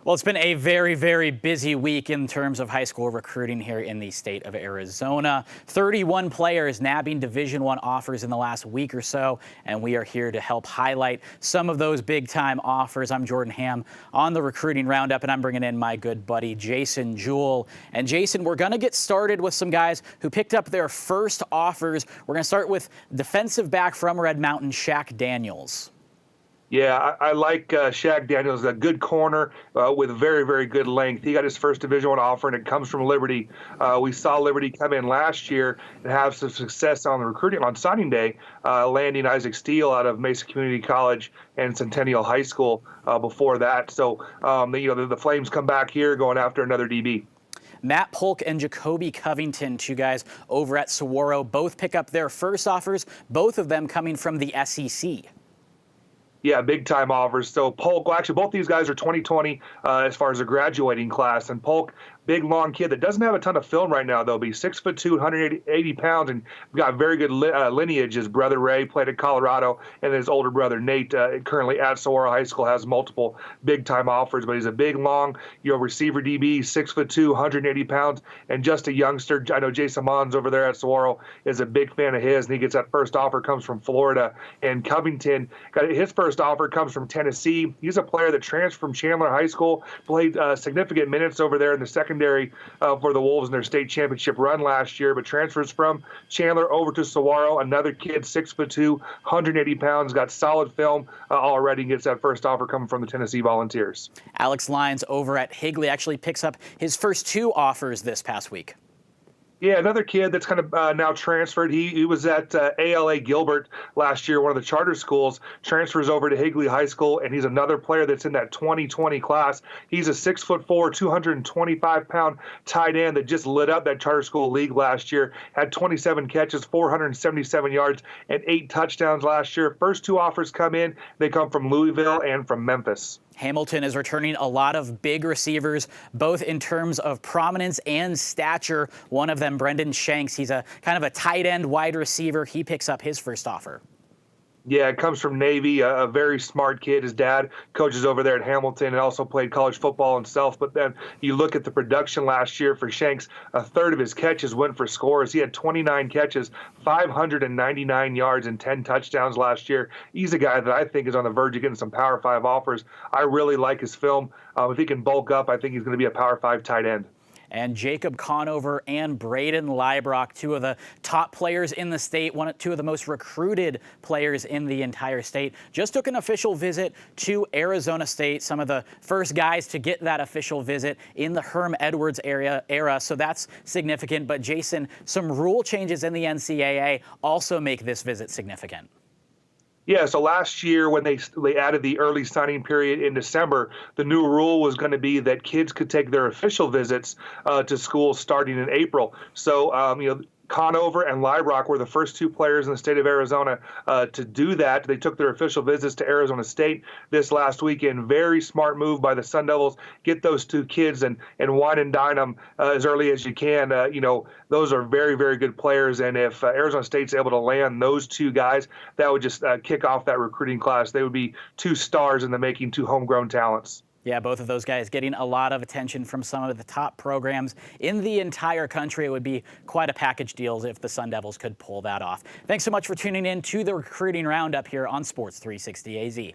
Well, it's been a very, very busy week in terms of high school recruiting here in the state of Arizona. 31 players nabbing Division I offers in the last week or so, and we are here to help highlight some of those big-time offers. I'm Jordan Ham on the Recruiting Roundup, and I'm bringing in my good buddy Jason Jewell. And Jason, we're going to get started with some guys who picked up their first offers. We're going to start with defensive back from Red Mountain, Shaq Daniels. Yeah, I like Shaq Daniels, a good corner with very, very good length. He got his first Division I offer, and it comes from Liberty. We saw Liberty come in last year and have some success on the recruiting on signing day, landing Isaac Steele out of Mesa Community College and Centennial High School before that. So, the Flames come back here going after another DB. Matt Polk and Jacoby Covington, two guys over at Saguaro, both pick up their first offers, both of them coming from the SEC. Yeah, big time offers. So Polk, well, actually, both these guys are 2020 as far as a graduating class. And Polk, big, long kid that doesn't have a ton of film right now, though. He's 6'2", 180 pounds, and got very good lineage. His brother Ray played at Colorado, and his older brother Nate, currently at Saguaro High School, has multiple big time offers. But he's a big, long, receiver DB, 6'2", 180 pounds, and just a youngster. I know Jason Mons over there at Saguaro is a big fan of his, and he gets that first offer, comes from Florida. And Covington got his first offer, comes from Tennessee. He's a player that transferred from Chandler High School, played significant minutes over there in the secondary for the Wolves in their state championship run last year, but transfers from Chandler over to Saguaro. Another kid, 6'2", 180 pounds, got solid film already, and gets that first offer coming from the Tennessee Volunteers. Alex Lyons over at Higley actually picks up his first two offers this past week. Yeah, another kid that's kind of now transferred. He was at ALA Gilbert last year, one of the charter schools, transfers over to Higley High School, and he's another player that's in that 2020 class. He's a 6'4", 225-pound tight end that just lit up that charter school league last year, had 27 catches, 477 yards, and 8 touchdowns last year. First two offers come in. They come from Louisville and from Memphis. Hamilton is returning a lot of big receivers, both in terms of prominence and stature. One of them, Brendan Shanks, he's a kind of a tight end wide receiver. He picks up his first offer. Yeah, it comes from Navy, a very smart kid. His dad coaches over there at Hamilton and also played college football himself. But then you look at the production last year for Shanks, a third of his catches went for scores. He had 29 catches, 599 yards, and 10 touchdowns last year. He's a guy that I think is on the verge of getting some Power 5 offers. I really like his film. If he can bulk up, I think he's going to be a Power 5 tight end. And Jacob Conover and Braden Liebrock, two of the top players in the state, two of the most recruited players in the entire state, just took an official visit to Arizona State, some of the first guys to get that official visit in the Herm Edwards era, so that's significant. But Jason, some rule changes in the NCAA also make this visit significant. Yeah, so last year when they added the early signing period in December, the new rule was going to be that kids could take their official visits to schools starting in April. So, Conover and Liebrock were the first two players in the state of Arizona to do that. They took their official visits to Arizona State this last weekend. Very smart move by the Sun Devils. Get those two kids and wine and dine them as early as you can. Those are very, very good players. And if Arizona State's able to land those two guys, that would just kick off that recruiting class. They would be two stars in the making, two homegrown talents. Yeah, both of those guys getting a lot of attention from some of the top programs in the entire country. It would be quite a package deal if the Sun Devils could pull that off. Thanks so much for tuning in to the Recruiting Roundup here on Sports 360 AZ.